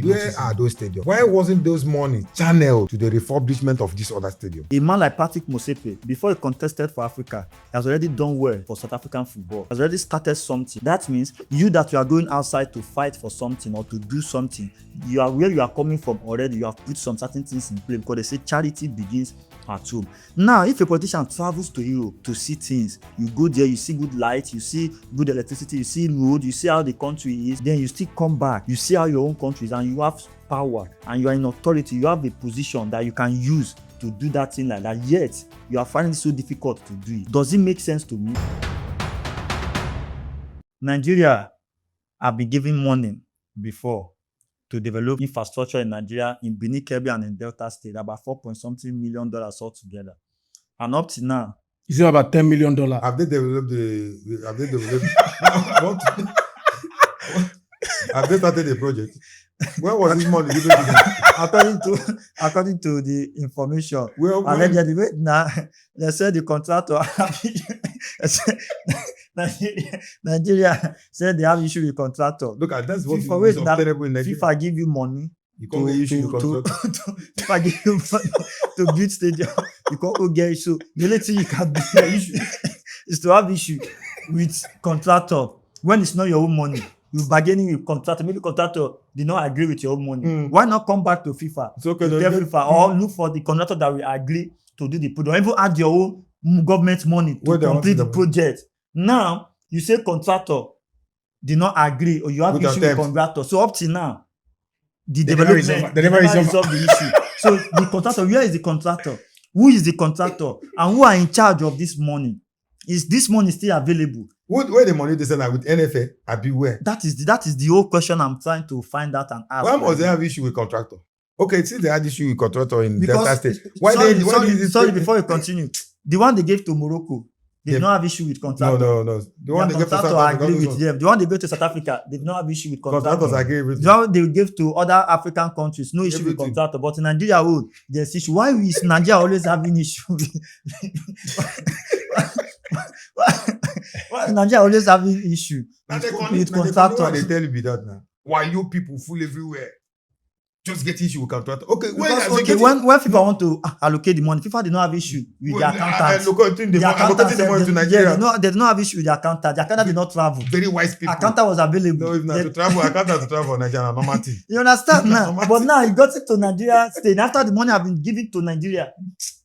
Where are those stadiums? Why wasn't those money channeled to the refurbishment of this other stadium? A man like Patrick Motsepe, before he contested for Africa, has already done well for South African football. Has already started something. That means you that you are going outside to fight for something or to do something, you are where you are coming from already. You have put some certain things in place because they say charity begins at home. Now, if a politician travels to Europe to see things, you go there, you see good light, you see good electricity, you see road, you see how the country is, then you still come back, you see how your own country is, and you have power and you are in authority, you have a position that you can use to do that thing like that, yet you are finding it so difficult to do it. Does it make sense to me? Nigeria have been given money before to develop infrastructure in Nigeria, in Benin, Kebbi, and in Delta State, about $4.something million altogether. And up to now, is it about $10 million? Have they developed have they started the project? Where was this money given to them? according to the information, allegedly, they said the contractor Nigeria said they have issue with contractor. Look at that's what is obtainable in Nigeria. FIFA give you money FIFA give you money to build stadium. You can't go get issue. The only thing you can do is to have issue with contractor when it's not your own money. You're bargaining with contractor. Maybe contractor did not agree with your own money. Why not come back to FIFA? It's okay, to tell FIFA or look for the contractor that will agree to do the project. Or even add your own government money to complete the project. Now, you say contractor did not agree or you have issue with contractor. So up till now, the development they never resolve the issue. So the contractor, where is the contractor? Who is the contractor? And who are in charge of this money? Is this money still available? Where the money they send with NFA? I beware. That is the whole question I'm trying to find out and ask. Why must they have issue with contractor? Okay, since they had issue with contractor in because, Delta State, sorry, before you continue, the one they gave to Morocco, they did not have issue with contractor. No. The one they gave to South Africa, agree with them. The one they gave to South Africa, they did not have issue with contractor. Agree with the one they gave to other African countries, no issue with contractor. But in Nigeria, there's issue. Why is Nigeria always having issue? Why is Nigeria always having issue with contractor? They tell me that now. Why you people full everywhere? Just get issue with contractor. Okay, when FIFA want to allocate the money, FIFA did not have issue with the accountants. The money to Nigeria. They did not have issue with the accountant. The accountant did not travel. Very wise people. Accountant was available. No, if not to travel, accountant to travel Nigeria, normal thing. You understand now? But now he got it to Nigeria state. After the money have been given to Nigeria,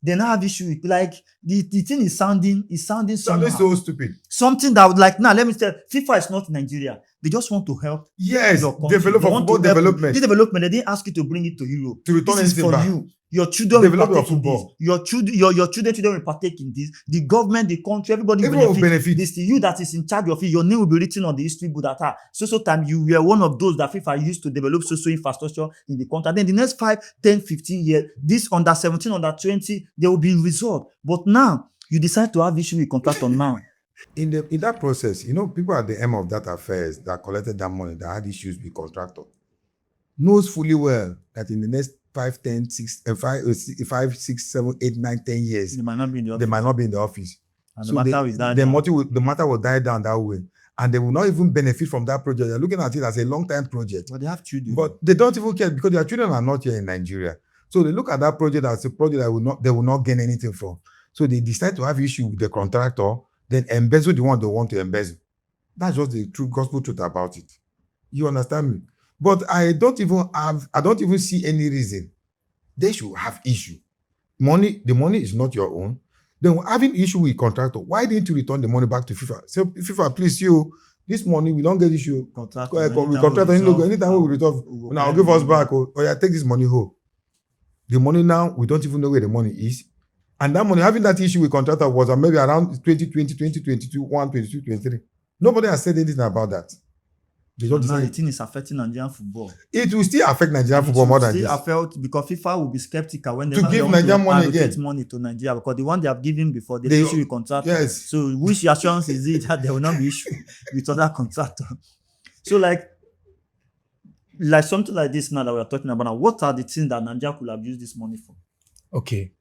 they now have issue with like the thing is sounding so stupid. Something that would like now. Let me tell you, FIFA is not Nigeria. They just want to help. Yes, develop football development. This development, they didn't ask you to bring it to Europe. To return this is for back. You. Your children will partake in this. Your children will partake in this. The government, the country, everybody will benefit. This you that is in charge of it, your name will be written on the history book that so time you were one of those that FIFA used to develop social infrastructure in the country. Then the next 5, 10, 15 years, this under 17, under 20, they will be resolved. But now, you decide to have issue with contractor now. In that process, people at the end of that affairs that collected that money that had issues with contractor knows fully well that in the next 5, 10, 6, 5, 6, 7, 8, 9, 10 years, they might not be in the office. And so the matter will die down that way. And they will not even benefit from that project. They're looking at it as a long-time project. But they have children. But they don't even care because their children are not here in Nigeria. So they look at that project as a project that they will not gain anything from. So they decide to have issue with the contractor, then embezzle the one they want to embezzle. That's just the true gospel truth about it. You understand me? But I don't even see any reason they should have issue. The money is not your own. Then having issue with contractor, why didn't you return the money back to FIFA? Say, FIFA, please, this money, we don't get issue. Contractor, anytime we return, now give us back. Take this money home. The money now, we don't even know where the money is. And that money, having that issue with contractor was maybe around 2020, 2022, 2022, 2023. Nobody has said anything about that. Now the thing is affecting Nigerian football. It will still affect Nigerian football more than this. Because FIFA will be skeptical when they give Nigerian money again. Money to Nigeria because the one they have given before they issue with contractor. Yes. So which assurance is it that there will not be issue with other contractor? So like something like this now that we are talking about now, what are the things that Nigeria could have used this money for? Okay.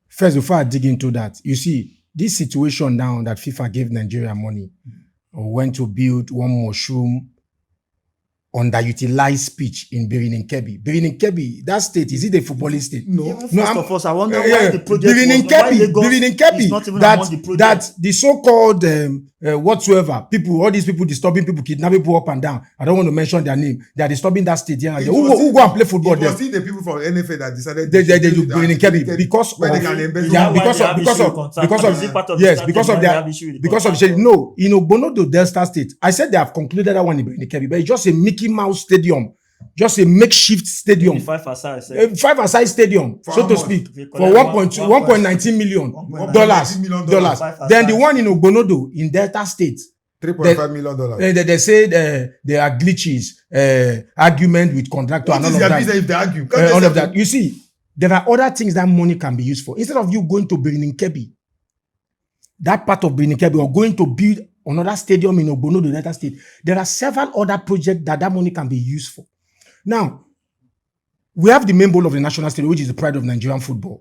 First, before I dig into that, you see, this situation now that FIFA gave Nigeria money or went to build one mushroom underutilized pitch in Birnin Kebbi. Birnin Kebbi, that state, is it a footballing state? No. Even No, first I'm- of all, I wonder why the project Birnin was, why Kebbi, Lagos Birnin is Kebbi, not even among the project. that the so-called whatsoever people, all these people disturbing people, kidnapping people up and down. I don't want to mention their name. They are disturbing that state here. It Who was go and play football It there? was still the people from NFA that decided They should do that Birnin Kebbi because where they of can embezzle. Is yeah, that why because they of have because issue of with because Contractor? of Is it part of yes the because strategy of why they have their issue with the because of Contractor? no in Ogbonodo Delta State. I said they have concluded that one in Birnin Kebbi, but it's just a Mickey Mouse stadium, just a makeshift stadium. 5-a-side stadium, For so how to much? speak, They for collect 1.19 million dollars. $1.19 $5-a-side. Then the one in Ogbonodo in Delta State, $3.5 million. they said there are glitches, argument with contractor and What all is of their that. business if they argue? Can't they All of settle? that. You see, there are other things that money can be used for. Instead of you going to Birnin Kebbi, that part of Birnin Kebbi, or going to build another stadium in Ogbonodo, Delta State, there are several other projects that money can be used for. Now, we have the main bowl of the national stadium, which is the pride of Nigerian football.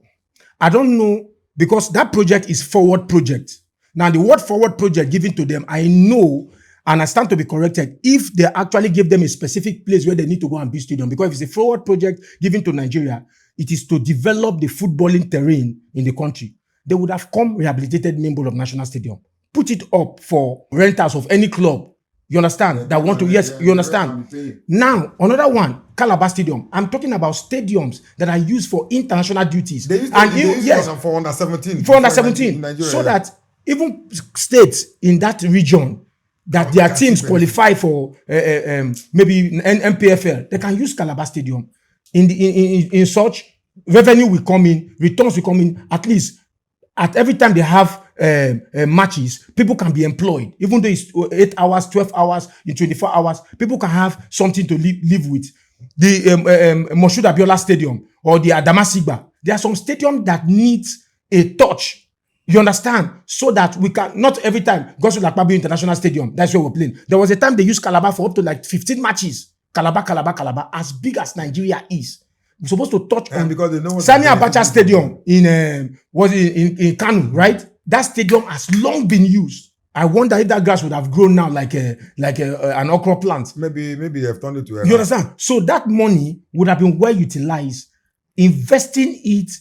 I don't know, because that project is forward project. Now, the word forward project given to them, I know, and I stand to be corrected, if they actually give them a specific place where they need to go and build stadium. Because if it's a forward project given to Nigeria, it is to develop the footballing terrain in the country. They would have come rehabilitated main bowl of national stadium, put it up for renters of any club. You understand? That want to, yes, you understand? Now, another one, Calabar Stadium. I'm talking about stadiums that are used for international duties. They used yes, for under 17. for under 17, in Nigeria, so yeah. that even states in that region that their teams qualify for maybe MPFL, they can use Calabar Stadium. In such, revenue will come in, returns will come in. At least at every time they have matches, people can be employed. Even though it's 8 hours, 12 hours, in 24 hours, people can have something to live with. The Moshood Abiola Stadium or the Adamasingba, there are some stadiums that needs a touch. You understand? So that we can, not every time, Gospel Akpabio International Stadium, that's where we're playing. There was a time they used Calabar for up to like 15 matches. Calabar, as big as Nigeria is. We're supposed to touch And on because they know what Sani they're Abacha doing. Stadium in Kano, right? That stadium has long been used. I wonder if that grass would have grown now like an okra plant. Maybe they've turned it to a You understand? So that money would have been well utilized, investing it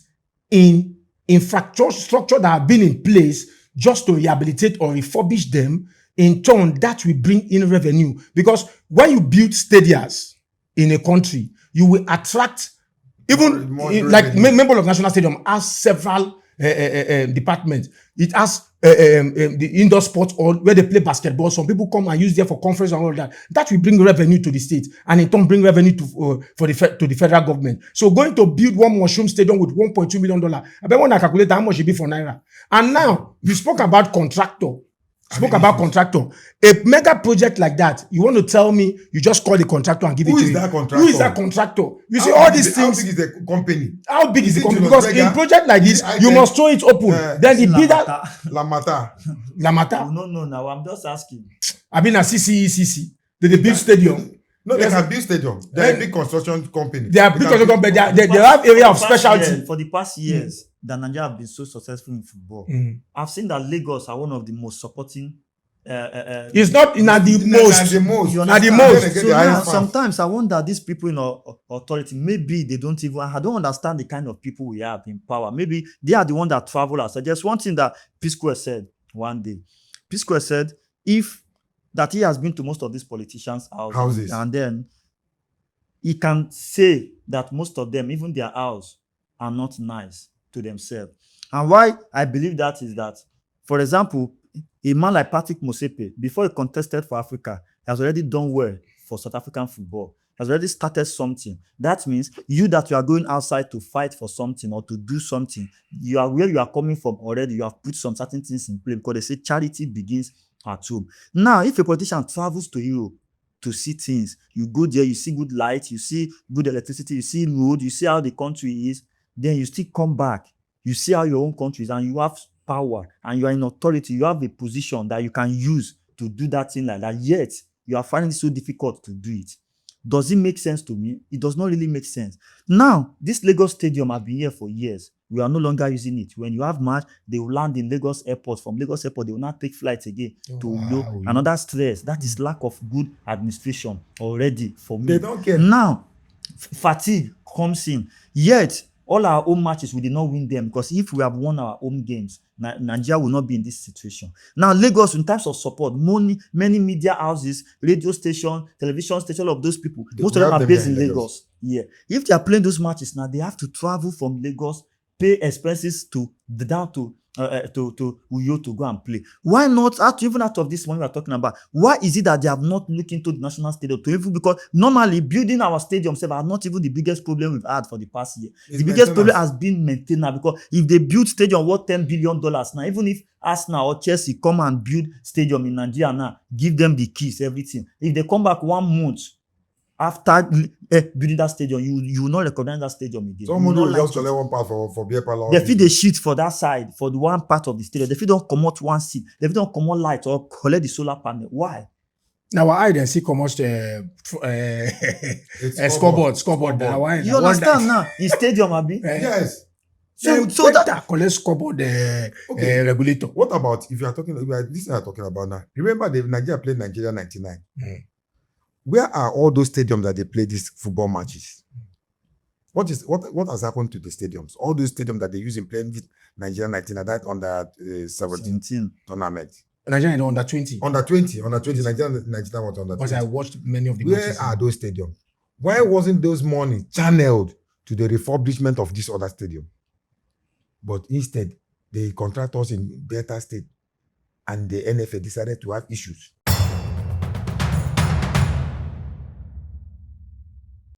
in infrastructure that have been in place just to rehabilitate or refurbish them. In turn, that will bring in revenue. Because when you build stadiums in a country, you will attract even More like revenue. member of National Stadium has several departments. It has the indoor sports hall where they play basketball. Some people come and use there for conference and all that. That will bring revenue to the state, and in turn bring revenue to the federal government. So going to build one mushroom stadium with $1.2 million. I bet when I calculate how much it be for naira. And now we spoke about contractor. A mega project like that, you want to tell me you just call the contractor and give it to him? Who is that contractor? You see all these things. How big is the company? How big is the company? Julius Because Berger? in project like this, you must throw it open. Then the bidder, Lamata. Lamata, No, now I'm just asking. I mean a CCECC, they build stadium. No, they Yes. can build stadium. They're a big construction company. They are big construction, but they have area of specialty. For the past years, that Nigeria have been so successful in football. I've seen that Lagos are one of the most supporting. It's not the most. The most. You Not the understand? most. So The highest now, fans. sometimes I wonder these people in authority, maybe they don't even, I don't understand the kind of people we have in power. Maybe they are the one that travel us. So just one thing that P-Square said one day. P-Square said that he has been to most of these politicians' houses. And then he can say that most of them, even their house, are not nice to themselves. And why I believe that is that, for example, a man like Patrick Mosepe, before he contested for Africa, has already done well for South African football. Has already started something. That means you are going outside to fight for something or to do something, you are where you are coming from already. You have put some certain things in place, because they say charity begins at home. Now, if a politician travels to Europe to see things, you go there, you see good light, you see good electricity, you see road, you see how the country is, then you still come back. You see how your own country is, and you have power, and you are in authority. You have a position that you can use to do that thing like that. Yet, you are finding it so difficult to do it. Does it make sense to me? It does not really make sense. Now, this Lagos Stadium has been here for years. we are no longer using it. When you have match, they will land in Lagos airport. From Lagos airport, they will not take flights again to Uyo. Another stress. That is lack of good administration already for me. They don't care. Now, fatigue comes in. Yet, all our home matches, we did not win them, because if we have won our home games, Nigeria will not be in this situation. Now, Lagos, in terms of support, many media houses, radio stations, television stations, all of those people, most of them are based in Lagos. Yeah. If they are playing those matches now, they have to travel from Lagos, pay expenses down to Uyo to go and play. Why not, even out of this money we are talking about, why is it that they have not looked into the national stadium to even, because normally building our stadiums are not even the biggest problem we've had for the past year. The biggest problem has been maintenance, because if they build stadium worth $10 billion now, even if Arsenal or Chelsea come and build stadium in Nigeria now, give them the keys, everything. If they come back 1 month after building that stadium, you will not recognize that stadium again. Someone will just collect one part for beer parlor. They feed the sheet for that side, for the one part of the stadium. They feed don't come out one seat. They feed don't come out light or collect the solar panel. Why? Now I then see come out scoreboard. You understand now? In stadium, Abi. Yes. So that collect scoreboard regulator. What about if you are talking? This is what I'm talking about now. Remember, Nigeria played Nigeria '99. Where are all those stadiums that they play these football matches? What has happened to the stadiums? All those stadiums that they use in playing Nigeria '99, that under 17 tournament. Nigeria under 20. Under 20. Nigeria was under 20. But I watched many of the Where matches. are those stadiums? Why wasn't those money channeled to the refurbishment of this other stadium? But instead, the contractors in Delta State and the NFA decided to have issues